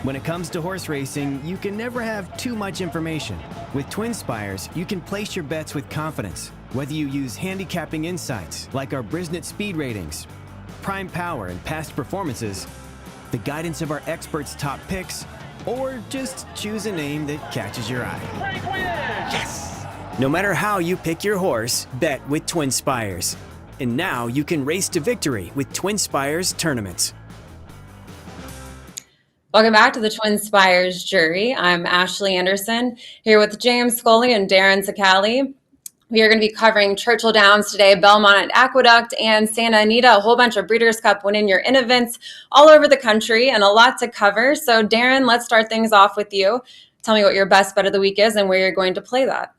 When it comes to horse racing, you can never have too much information. With TwinSpires, you can place your bets with confidence, whether you use handicapping insights like our Brisnet speed ratings, prime power and past performances, the guidance of our experts' top picks, or just choose a name that catches your eye. Yes! No matter how you pick your horse, bet with TwinSpires. And now you can race to victory with TwinSpires tournaments. Welcome back to the TwinSpires Jury. I'm Ashley Anderson here with James Scully and Darin Zoccali. We are going to be covering Churchill Downs today, Belmont at Aqueduct, and Santa Anita, a whole bunch of Breeders' Cup winning year in events all over the country and a lot to cover. So Darin, let's start things off with you. Tell me what your best bet of the week is and where you're going to play that.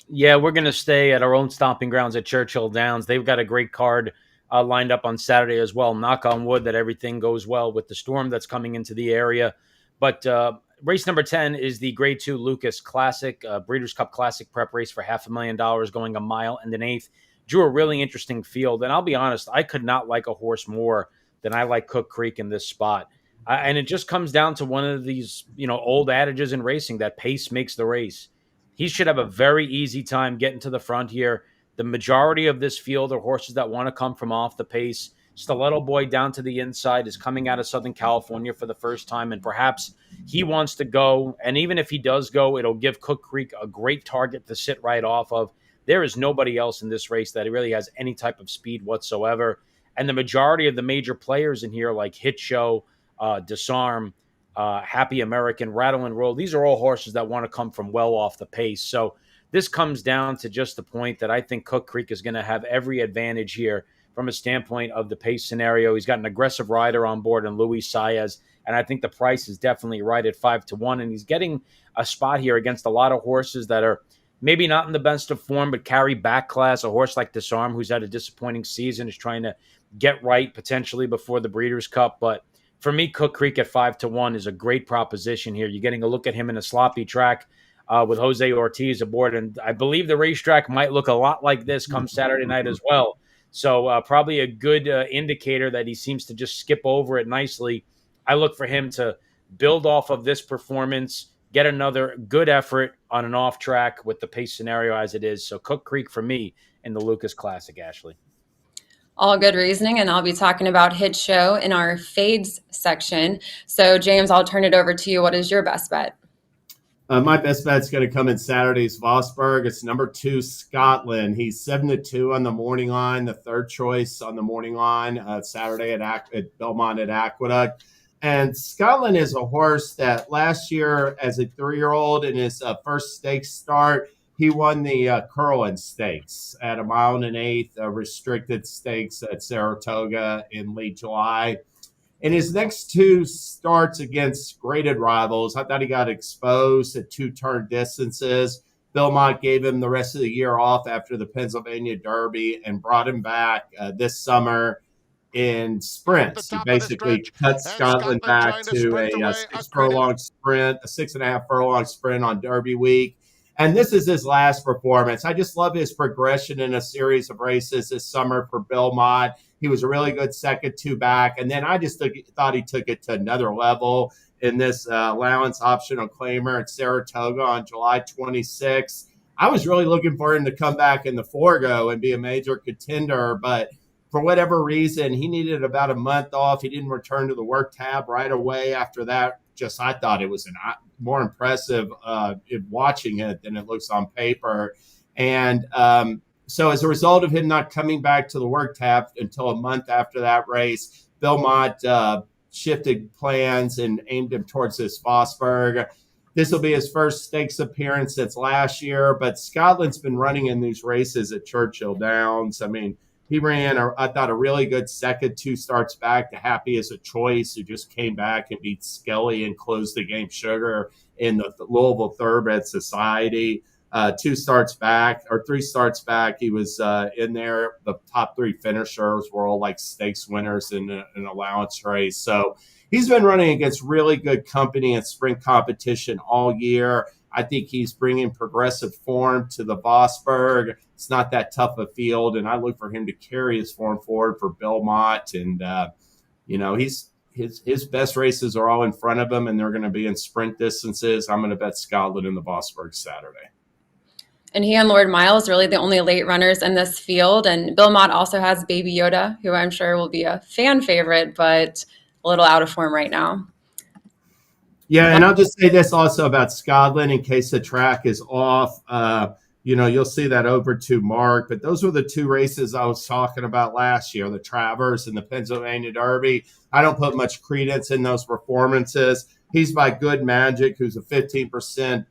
Yeah, we're going to stay at our own stomping grounds at Churchill Downs. They've got a great card lined up on Saturday as well. Knock on wood that everything goes well with the storm that's coming into the area. But race number 10 is the Grade 2 Lucas Classic, Breeders' Cup Classic prep race for $500,000 going a mile and an eighth. Drew a really interesting field. And I'll be honest, I could not like a horse more than I like Cook Creek in this spot. And it just comes down to one of these, old adages in racing that pace makes the race. He should have a very easy time getting to the front here. The majority of this field are horses that want to come from off the pace. Stiletto Boy down to the inside is coming out of Southern California for the first time, and perhaps he wants to go. And even if he does go, it'll give Cook Creek a great target to sit right off of. There is nobody else in this race that really has any type of speed whatsoever. And the majority of the major players in here, like Hit Show, Disarm, Happy American, Rattle and Roll, these are all horses that want to come from well off the pace. So this comes down to just the point that I think Cook Creek is going to have every advantage here from a standpoint of the pace scenario. He's got an aggressive rider on board in Luis Saez, and I think the price is definitely right at 5-1. And he's getting a spot here against a lot of horses that are maybe not in the best of form, but carry back class. A horse like Disarm, who's had a disappointing season, is trying to get right potentially before the Breeders' Cup. But for me, Cook Creek at 5-1 is a great proposition here. You're getting a look at him in a sloppy track with Jose Ortiz aboard. And I believe the racetrack might look a lot like this come Saturday night as well. So probably a good indicator that he seems to just skip over it nicely. I look for him to build off of this performance, get another good effort on an off track with the pace scenario as it is. So Cook Creek for me in the Lucas Classic, Ashley. All good reasoning, and I'll be talking about Hit Show in our fades section. So James, I'll turn it over to you. What is your best bet? My best bet's going to come in Saturday's Vosburg. It's number 2, Scotland. He's 7-2 on the morning line, the third choice on the morning line Saturday at Belmont at Aqueduct. And Scotland is a horse that last year, as a 3-year-old in his first stakes start, he won the Curlin Stakes at a mile and an eighth, restricted stakes at Saratoga in late July. In his next 2 starts against graded rivals, I thought he got exposed at 2 turn distances. Belmont gave him the rest of the year off after the Pennsylvania Derby and brought him back this summer in sprints. He basically cut Scotland back to a 6-furlong sprint, a 6.5 furlong sprint on Derby week. And this is his last performance. I just love his progression in a series of races this summer for Belmont. He was a really good second 2 back. And then I just thought he took it to another level in this allowance optional claimer at Saratoga on July 26th. I was really looking for him to come back in the Forgo and be a major contender, but for whatever reason, he needed about a month off. He didn't return to the work tab right away after that. I thought it was more impressive in watching it than it looks on paper. And so as a result of him not coming back to the work tab until a month after that race, Belmont shifted plans and aimed him towards this Vosburg. This will be his first stakes appearance since last year, but Scotland's been running in these races at Churchill Downs. I mean, he ran, I thought, a really good second 2 starts back to Happy as a Choice, who just came back and beat Skelly and closed the game Sugar in the Louisville Thoroughbred Society. 3 starts back, he was in there. The top 3 finishers were all like stakes winners in an allowance race. So he's been running against really good company in sprint competition all year. I think he's bringing progressive form to the Vosburg. It's not that tough a field, and I look for him to carry his form forward for Belmont. And, he's his best races are all in front of him, and they're going to be in sprint distances. I'm going to bet Scotland in the Vosburg Saturday. And he and Lord Miles really the only late runners in this field. And Belmont also has Baby Yoda, who I'm sure will be a fan favorite, but a little out of form right now. Yeah, and I'll just say this also about Scotland in case the track is off. You'll see that over to Mark, but those were the two races I was talking about last year, the Travers and the Pennsylvania Derby. I don't put much credence in those performances. He's by Good Magic, who's a 15%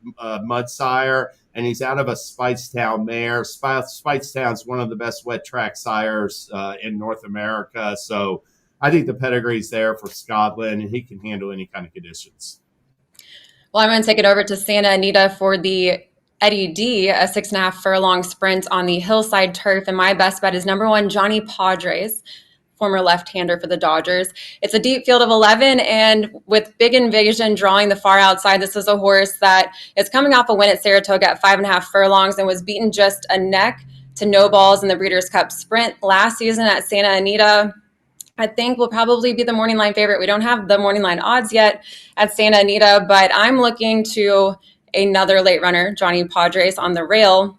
mud sire, and he's out of a Speightstown mare. Speightstown's one of the best wet track sires in North America. So I think the pedigree's there for Scotland, and he can handle any kind of conditions. Well, I'm going to take it over to Santa Anita for the Eddie D, a 6.5 furlong sprint on the hillside turf. And my best bet is number 1, Johnny Padres, former left-hander for the Dodgers. It's a deep field of 11, and with Big Invasion drawing the far outside, this is a horse that is coming off a win at Saratoga at 5.5 furlongs and was beaten just a neck to no balls in the Breeders' Cup Sprint last season at Santa Anita. I think will probably be the morning line favorite. We don't have the morning line odds yet at Santa Anita, but I'm looking to another late runner, Johnny Padres, on the rail.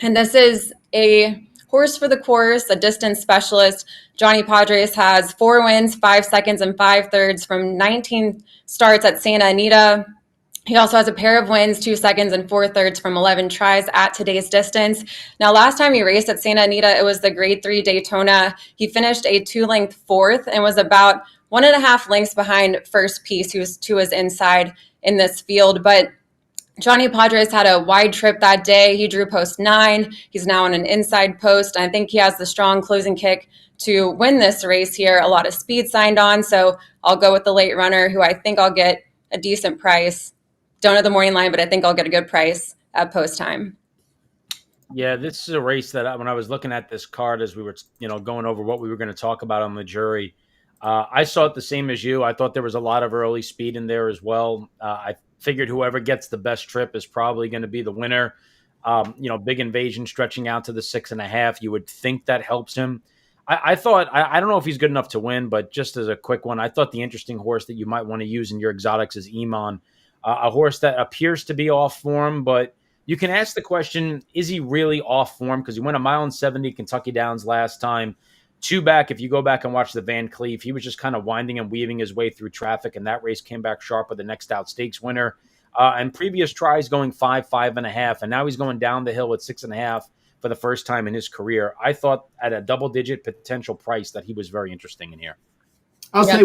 And this is a horse for the course, a distance specialist. Johnny Padres has 4 wins, 5 seconds, and 5 thirds from 19 starts at Santa Anita. He also has a pair of wins, 2 seconds, and 4 thirds from 11 tries at today's distance. Now, last time he raced at Santa Anita, it was the Grade 3 Daytona. He finished a 2-length 4th and was about 1.5 lengths behind first piece, who was to his inside in this field. But Johnny Padres had a wide trip that day. He drew post 9. He's now on an inside post. I think he has the strong closing kick to win this race here. A lot of speed signed on, so I'll go with the late runner, who I think I'll get a decent price. Don't know the morning line, but I think I'll get a good price at post time. Yeah, this is a race that when I was looking at this card as we were, going over what we were going to talk about on the jury, I saw it the same as you. I thought there was a lot of early speed in there as well. I figured whoever gets the best trip is probably going to be the winner. Big Invasion stretching out to the 6.5. You would think that helps him. I thought, I don't know if he's good enough to win, but just as a quick one, I thought the interesting horse that you might want to use in your exotics is Iman. A horse that appears to be off form, but you can ask the question, is he really off form? Because he went 1.70 mile Kentucky Downs last time. 2 back, if you go back and watch the Van Cleef, he was just kind of winding and weaving his way through traffic, and that race came back sharp with the Next Out Stakes winner. And previous tries going 5, 5.5, and now he's going down the hill at 6.5 for the first time in his career. I thought at a double-digit potential price that he was very interesting in here. I'll say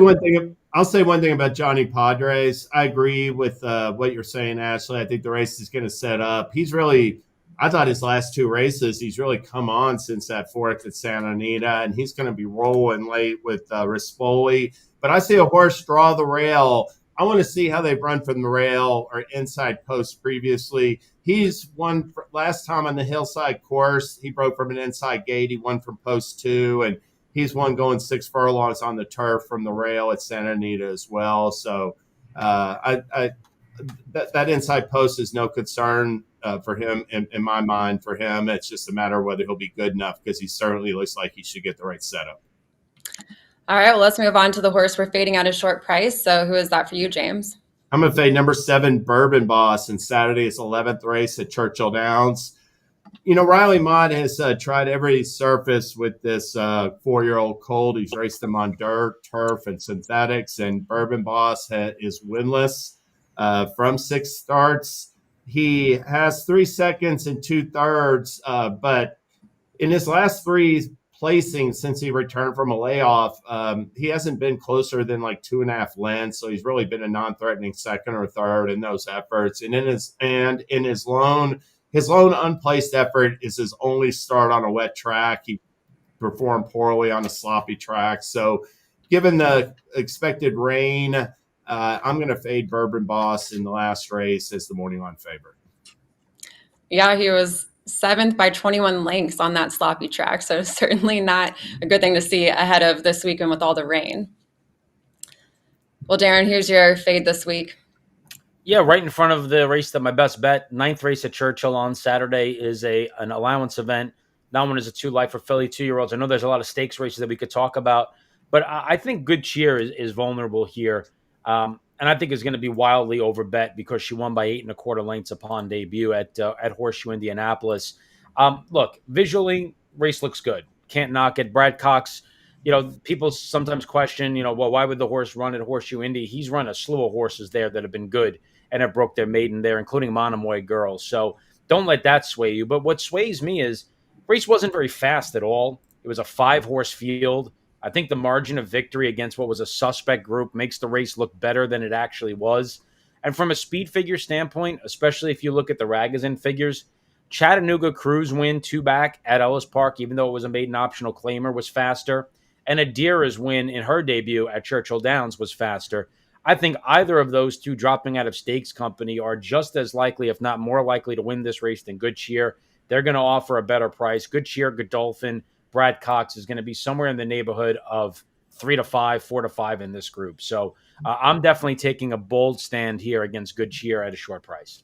one thing about Johnny Padres. I agree with what you're saying, Ashley. I think the race is going to set up. I thought his last 2 races, he's really come on since that 4th at Santa Anita, and he's going to be rolling late with Rispoli. But I see a horse draw the rail. I want to see how they've run from the rail or inside post previously. He's won last time on the hillside course. He broke from an inside gate. He won from post 2, and he's won going 6 furlongs on the turf from the rail at Santa Anita as well. So that inside post is no concern for him in my mind. For him, it's just a matter of whether he'll be good enough, because he certainly looks like he should get the right setup. All right, well, let's move on to the horse we're fading at a short price. So who is that for you, James? I'm going to fade number 7, Bourbon Boss, and Saturday is 11th race at Churchill Downs. Riley Mott has tried every surface with this 4-year-old colt. He's raced them on dirt, turf, and synthetics, and Bourbon Boss is winless from 6 starts. He has 3 seconds and 2 thirds, but in his last 3 placings since he returned from a layoff, he hasn't been closer than like 2.5 lengths. So he's really been a non-threatening second or third in those efforts. And in his lone unplaced effort is his only start on a wet track. He performed poorly on a sloppy track. So given the expected rain, I'm going to fade Bourbon Boss in the last race as the morning line favorite. Yeah, he was 7th by 21 lengths on that sloppy track. So certainly not a good thing to see ahead of this weekend with all the rain. Well, Darin, here's your fade this week. Yeah, right in front of the race that my best bet. 9th race at Churchill on Saturday is an allowance event. That one is a 2 life for filly 2-year-olds. I know there's a lot of stakes races that we could talk about, But I think Good Cheer is vulnerable here. And I think is going to be wildly overbet because she won by 8 1/4 lengths upon debut at Horseshoe Indianapolis. Look, visually, race looks good. Can't knock it. Brad Cox, people sometimes question, well, why would the horse run at Horseshoe Indy? He's run a slew of horses there that have been good and have broke their maiden there, including Monomoy Girls. So don't let that sway you. But what sways me is race wasn't very fast at all. It was a 5-horse field. I think the margin of victory against what was a suspect group makes the race look better than it actually was. And from a speed figure standpoint, especially if you look at the Ragozin figures, Chattanooga Cruz win 2-back at Ellis Park, even though it was a maiden optional claimer, was faster. And Adira's win in her debut at Churchill Downs was faster. I think either of those two dropping out of Stakes Company are just as likely, if not more likely, to win this race than Good Cheer. They're going to offer a better price. Good Cheer, Godolphin, Brad Cox is going to be somewhere in the neighborhood of 3 to 5, 4 to 5 in this group. So I'm definitely taking a bold stand here against Good Cheer at a short price.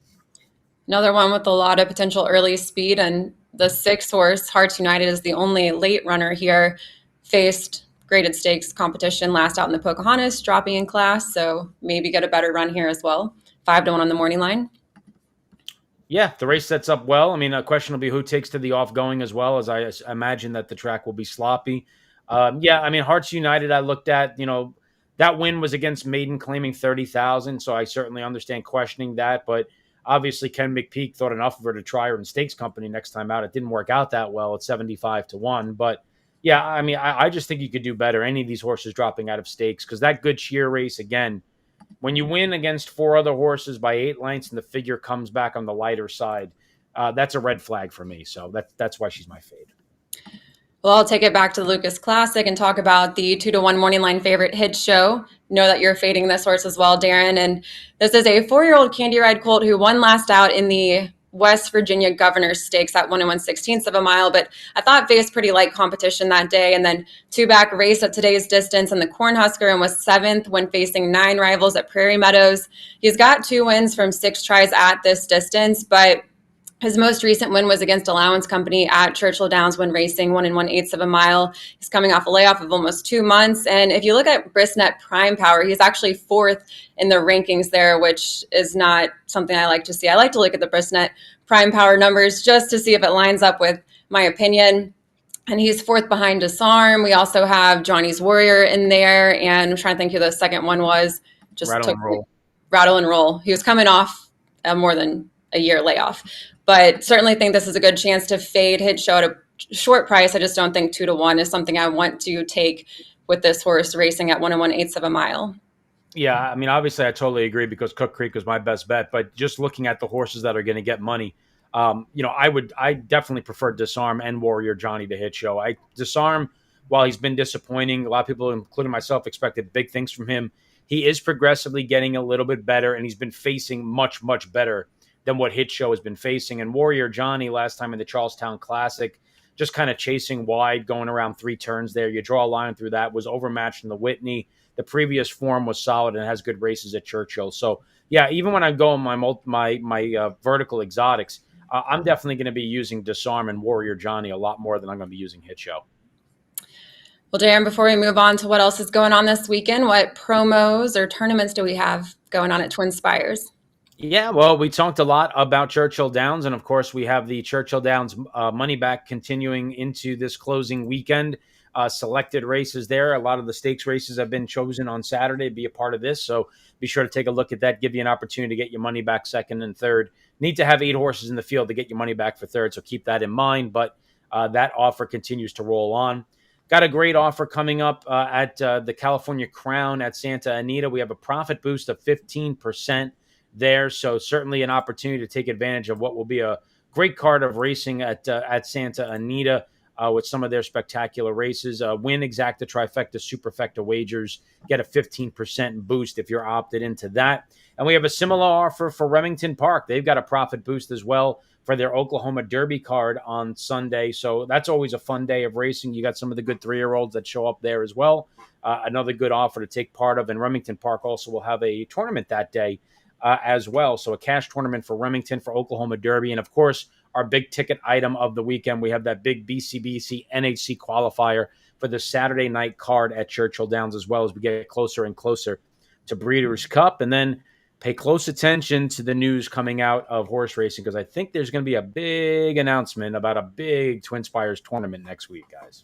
Another one with a lot of potential early speed, and the 6-horse Hearts United is the only late runner here. Faced graded stakes competition last out in the Pocahontas, dropping in class, so maybe get a better run here as well. 5 to 1 on the morning line. Yeah, the race sets up well. I mean, a question will be who takes to the off-going as well, as I imagine that the track will be sloppy. Yeah, I mean, Hearts United, I looked at, that win was against maiden claiming 30,000, so I certainly understand questioning that, but obviously Ken McPeak thought enough of her to try her in Stakes Company next time out. It didn't work out that well at 75 to 1, but yeah, I mean, I just think you could do better. Any of these horses dropping out of stakes, because that Good Cheer race, again, when you win against 4 other horses by 8 lengths and the figure comes back on the lighter side, that's a red flag for me. So that's why she's my fade. Well, I'll take it back to the Lucas Classic and talk about the 2 to 1 morning line favorite Hit Show. Know that you're fading this horse as well, Darin. And this is a 4-year-old Candy Ride colt who won last out in the West Virginia Governor's Stakes at 1 1/16 of a mile, but I thought faced pretty light competition that day. And then 2-back race at today's distance in the Cornhusker and was 7th when facing 9 rivals at Prairie Meadows. He's got 2 wins from 6 tries at this distance, but his most recent win was against Allowance Company at Churchill Downs when racing 1 1/8 of a mile. He's coming off a layoff of almost 2 months. And if you look at Brisnet Prime Power, he's actually 4th in the rankings there, which is not something I like to see. I like to look at the Brisnet Prime Power numbers just to see if it lines up with my opinion. And he's 4th behind Disarm. We also have Johnny's Warrior in there. And I'm trying to think who the second one was. Just Rattle and Roll. He was coming off more than a year layoff. But certainly think this is a good chance to fade Hit Show at a short price. I just don't think 2 to 1 is something I want to take with this horse racing at 1 1/8 of a mile. Yeah, I mean, obviously I totally agree because Cook Creek was my best bet, but just looking at the horses that are going to get money, I definitely prefer Disarm and Warrior Johnny to Hit Show. Disarm, while he's been disappointing, a lot of people, including myself, expected big things from him. He is progressively getting a little bit better, and he's been facing much, much better than what Hit Show has been facing. And Warrior Johnny last time in the Charlestown Classic, just kind of chasing wide, going around 3 turns there. You draw a line through that, was overmatched in the Whitney. The previous form was solid and has good races at Churchill. So, yeah, even when I go on my vertical exotics, I'm definitely going to be using Disarm and Warrior Johnny a lot more than I'm going to be using Hit Show. Well, Darin, before we move on to what else is going on this weekend, what promos or tournaments do we have going on at TwinSpires? Yeah, well, we talked a lot about Churchill Downs, and of course, we have the Churchill Downs money back continuing into this closing weekend. Selected races there. A lot of the stakes races have been chosen on Saturday to be a part of this, so be sure to take a look at that, give you an opportunity to get your money back second and third. Need to have 8 horses in the field to get your money back for third, so keep that in mind, but that offer continues to roll on. Got a great offer coming up at the California Crown at Santa Anita. We have a profit boost of 15% there, so certainly an opportunity to take advantage of what will be a great card of racing at Santa Anita with some of their spectacular races. Win Exacta Trifecta Superfecta wagers, get a 15% boost if you're opted into that. And we have a similar offer for Remington Park. They've got a profit boost as well for their Oklahoma Derby card on Sunday. So that's always a fun day of racing. You got some of the good 3-year-olds that show up there as well. Another good offer to take part of. And Remington Park also will have a tournament that day as well. So a cash tournament for Remington for Oklahoma Derby. And of course, our big ticket item of the weekend, we have that big BCBC NHC qualifier for the Saturday night card at Churchill Downs as well as we get closer and closer to Breeders' Cup. And then pay close attention to the news coming out of horse racing because I think there's going to be a big announcement about a big TwinSpires tournament next week, guys.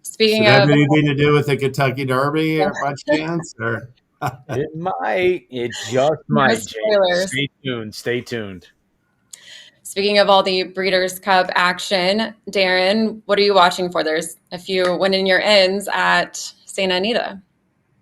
Speaking Should that of have anything to do with the Kentucky Derby or by chance? Or it might. It just might. James. spoilers. Stay tuned. Stay tuned. Speaking of all the Breeders' Cup action, Darin, what are you watching for? There's a few winning your ends at Santa Anita.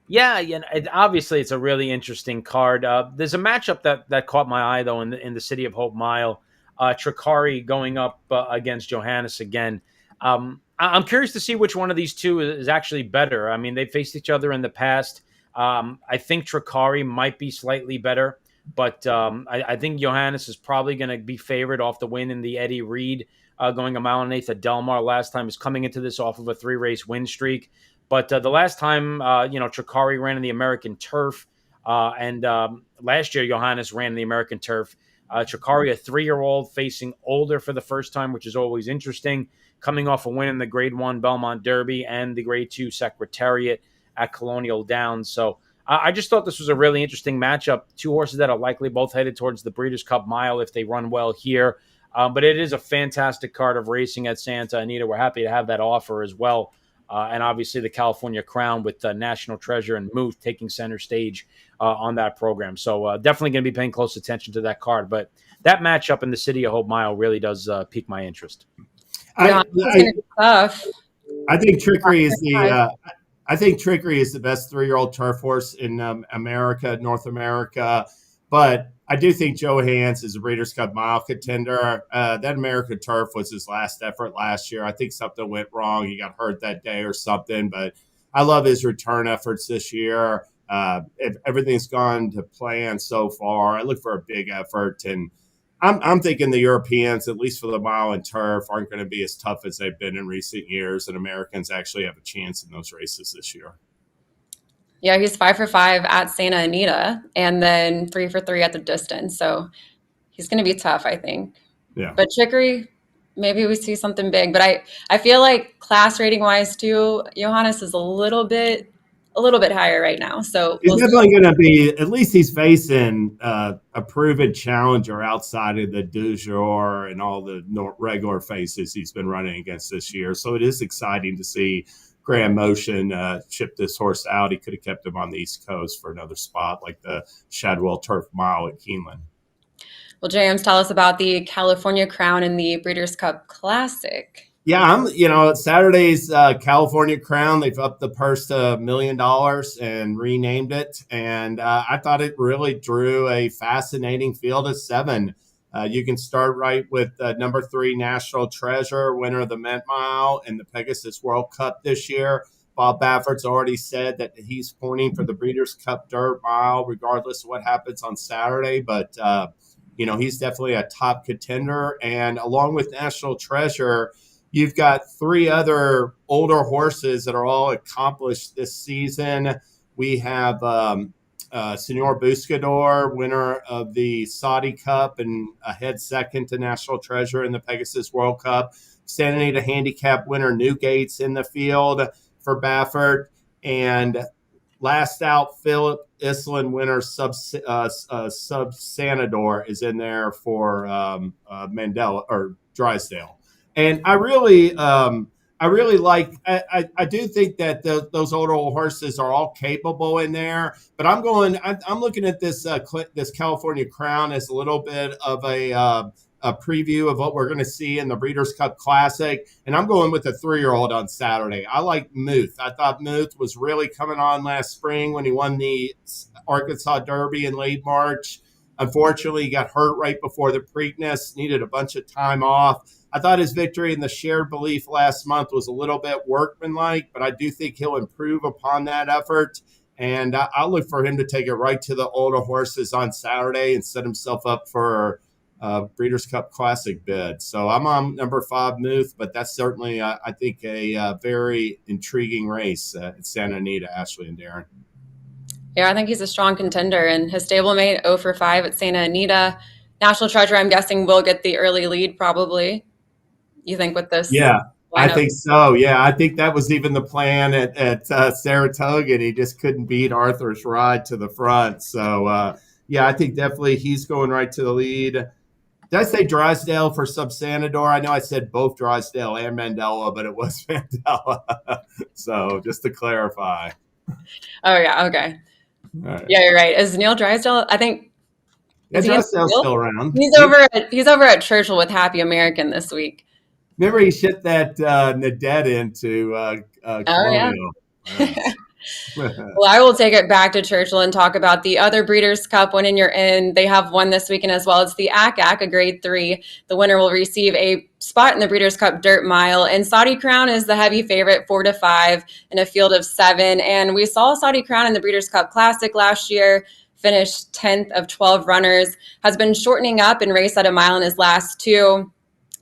Yeah, obviously it's a really interesting card. There's a matchup that caught my eye though in the City of Hope Mile. Tricari going up against Johannes again. I'm curious to see which one of these two is actually better. I mean, they faced each other in the past. I think Tricari might be slightly better, but I think Johannes is probably going to be favored off the win in the Eddie Reed going a mile and eighth at Del Mar last time. Is coming into this off of a 3-race win streak. But the last time, Tricari ran in the American Turf, and last year Johannes ran in the American Turf. Tricari, a 3-year-old, facing older for the first time, which is always interesting, coming off a win in the Grade 1 Belmont Derby and the Grade 2 Secretariat at Colonial Downs. So I just thought this was a really interesting matchup. Two horses that are likely both headed towards the Breeders' Cup Mile if they run well here. But it is a fantastic card of racing at Santa Anita. We're happy to have that offer as well. And obviously the California Crown with National Treasure and Muth taking center stage on that program. So definitely going to be paying close attention to that card. But that matchup in the City of Hope Mile really does pique my interest. I think Trickery is the best 3-year-old turf horse in North America. But I do think Joe Hans is a Breeders' Cup Mile contender. That American Turf was his last effort last year. I think something went wrong. He got hurt that day or something. But I love his return efforts this year. If everything's gone to plan so far, I look for a big effort. And I'm thinking the Europeans, at least for the mile and turf, aren't going to be as tough as they've been in recent years. And Americans actually have a chance in those races this year. Yeah, he's 5 for 5 at Santa Anita and then 3 for 3 at the distance. So he's going to be tough, I think. Yeah. But Trickery, maybe we see something big. But I feel like class rating wise too, Johannes is a little bit higher right now. So he's definitely going to be, at least he's facing a proven challenger outside of the du jour and all the regular faces he's been running against this year. So it is exciting to see Grand Motion shipped this horse out. He could have kept him on the East Coast for another spot like the Shadwell Turf Mile at Keeneland. Well, James, tell us about the California Crown and the Breeders' Cup Classic. Yeah, Saturday's California Crown, they've upped the purse to $1 million and renamed it. And I thought it really drew a fascinating field of 7. You can start right with number 3, National Treasure, winner of the Mint Mile and the Pegasus World Cup this year. Bob Baffert's already said that he's pointing for the Breeders' Cup Dirt Mile, regardless of what happens on Saturday. But, he's definitely a top contender. And along with National Treasure, you've got 3 other older horses that are all accomplished this season. We have Senor Buscador, winner of the Saudi Cup and a head second to National Treasure in the Pegasus World Cup. Santa Anita Handicap winner Newgate's in the field for Baffert. And last out, Philip Island winner Sub Sanador is in there for Mandela or Drysdale. And I really like. I do think that those older horses are all capable in there. But I'm looking at this California Crown as a little bit of a preview of what we're going to see in the Breeders' Cup Classic, and I'm going with a 3-year-old on Saturday. I like Muth. I thought Muth was really coming on last spring when he won the Arkansas Derby in late March. Unfortunately, he got hurt right before the Preakness, needed a bunch of time off. I thought his victory in the Shared Belief last month was a little bit workmanlike, but I do think he'll improve upon that effort. And I'll look for him to take it right to the older horses on Saturday and set himself up for a Breeders' Cup Classic bid. So I'm on number 5, Muth, but that's certainly, I think, a very intriguing race at Santa Anita, Ashley and Darin. Yeah, I think he's a strong contender. And his stablemate 0 for 5 at Santa Anita. National Treasure, I'm guessing, will get the early lead probably. You think with this? Yeah. I think so. Yeah, I think that was even the plan at Saratoga, and he just couldn't beat Arthur's ride to the front. So, yeah, I think definitely he's going right to the lead. Did I say Drysdale for Subsanador? I know I said both Drysdale and Mandela, but it was Mandela. So just to clarify. Oh, yeah. Okay. Right. Yeah, you're right. Is Neil Drysdale? I think. Yeah, Drysdale's still around. He's over at Churchill with Happy American this week. Remember, he shipped that Nadet into Colonial. Yeah. Well, I will take it back to Churchill and talk about the other Breeders' Cup winning you're in. They have one this weekend as well. It's the ACAC, a grade 3. The winner will receive a spot in the Breeders' Cup Dirt Mile. And Saudi Crown is the heavy favorite, 4-5 in a field of 7. And we saw Saudi Crown in the Breeders' Cup Classic last year, finished 10th of 12 runners, has been shortening up and raced at a mile in his last 2.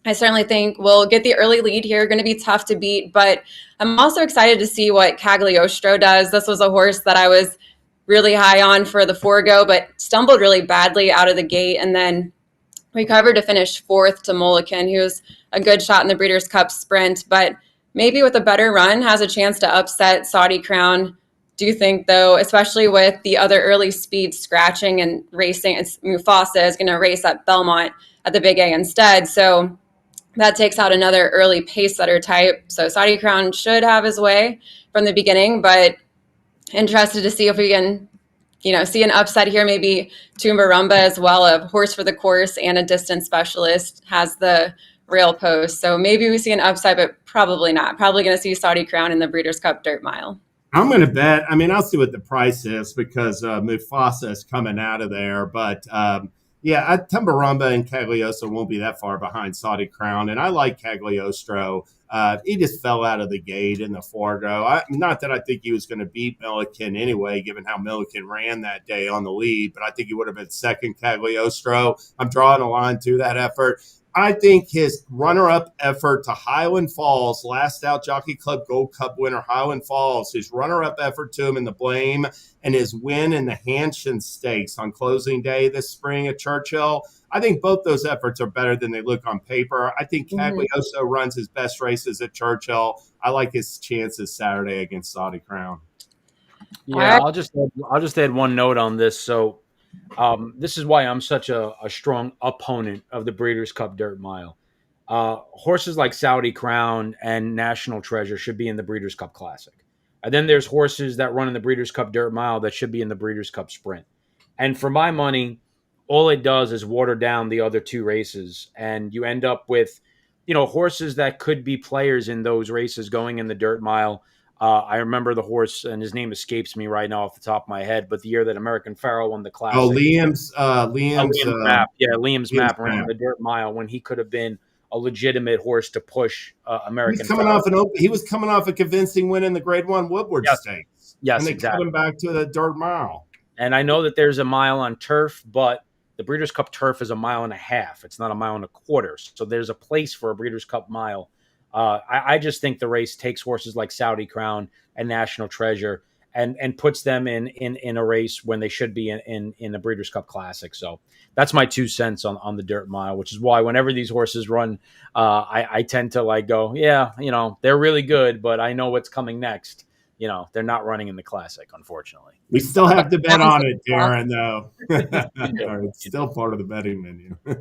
I certainly think we'll get the early lead here. Going to be tough to beat, but I'm also excited to see what Cagliostro does. This was a horse that I was really high on for the Forgo, but stumbled really badly out of the gate and then recovered to finish 4th to Mulliken, who's a good shot in the Breeders' Cup Sprint, but maybe with a better run has a chance to upset Saudi Crown. Do you think, though, especially with the other early speed scratching and racing, Mufasa is going to race at Belmont at the Big A instead, so that takes out another early pace setter type. So Saudi Crown should have his way from the beginning, but interested to see if we can, see an upset here. Maybe Tumbarumba as well, a horse for the course and a distance specialist, has the rail post. So maybe we see an upset, but probably not. Probably going to see Saudi Crown in the Breeders' Cup Dirt Mile. I'm going to bet. I mean, I'll see what the price is because Mufasa is coming out of there, but yeah, Tumbarumba and Cagliostro won't be that far behind Saudi Crown, and I like Cagliostro. He just fell out of the gate in the Forgo. Not that I think he was going to beat Milliken anyway, given how Milliken ran that day on the lead, but I think he would have been second Cagliostro. I'm drawing a line to that effort. I think his runner-up effort to Highland Falls, last out Jockey Club Gold Cup winner Highland Falls, his runner-up effort to him in the Blame and his win in the Hanshin Stakes on closing day this spring at Churchill, I think both those efforts are better than they look on paper. I think Cagliostro runs his best races at Churchill. I like his chances Saturday against Saudi Crown. Yeah, I'll just add one note on this. So this is why I'm such a strong opponent of the Breeders' Cup Dirt Mile. Horses like Saudi Crown and National Treasure should be in the Breeders' Cup Classic. And then there's horses that run in the Breeders' Cup Dirt Mile that should be in the Breeders' Cup Sprint. And for my money, all it does is water down the other 2 races. And you end up with, horses that could be players in those races going in the Dirt Mile. I remember the horse, and his name escapes me right now off the top of my head, but the year that American Pharoah won the Classic. Oh, Liam's Map. Yeah, Liam's Map ran the Dirt Mile when he could have been a legitimate horse to push American Pharoah. He was coming off a convincing win in the Grade 1 Woodward Stakes. Yes, and they cut him back to the Dirt Mile. And I know that there's a mile on turf, but the Breeders' Cup turf is 1.5 miles. It's not 1.25 miles. So there's a place for a Breeders' Cup mile. I just think the race takes horses like Saudi Crown and National Treasure and puts them in a race when they should be in the Breeders' Cup Classic. So that's my 2 cents on the Dirt Mile, which is why whenever these horses run, I tend to go, yeah, they're really good, but I know what's coming next. They're not running in the Classic, unfortunately. We still have to bet on it, Darin, though. It's still part of the betting menu. All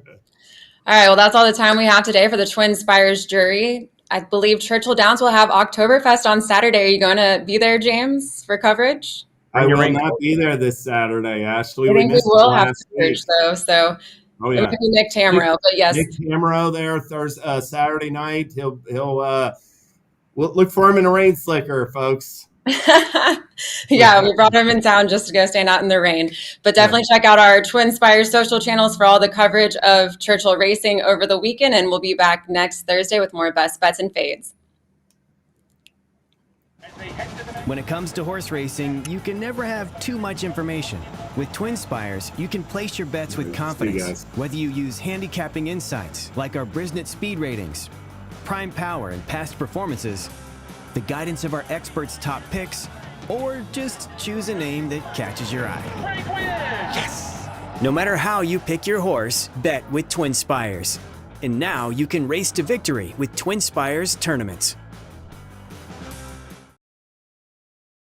right, well, that's all the time we have today for the TwinSpires jury. I believe Churchill Downs will have Oktoberfest on Saturday. Are you going to be there, James, for coverage? I will not be there this Saturday, Ashley. I think we will have coverage, though. So it would be Nick Tamero, but yes. Nick Tamero there Saturday night. He'll we'll look for him in a rain slicker, folks. Yeah, we brought him in town just to go stand out in the rain. But definitely check out our TwinSpires social channels for all the coverage of Churchill racing over the weekend, and we'll be back next Thursday with more best bets and fades. When it comes to horse racing, you can never have too much information. With TwinSpires, you can place your bets with confidence, whether you use handicapping insights like our Brisnet speed ratings, prime power and past performances, the guidance of our experts' top picks, or just choose a name that catches your eye. Yes! No matter how you pick your horse, bet with TwinSpires. And now you can race to victory with TwinSpires tournaments.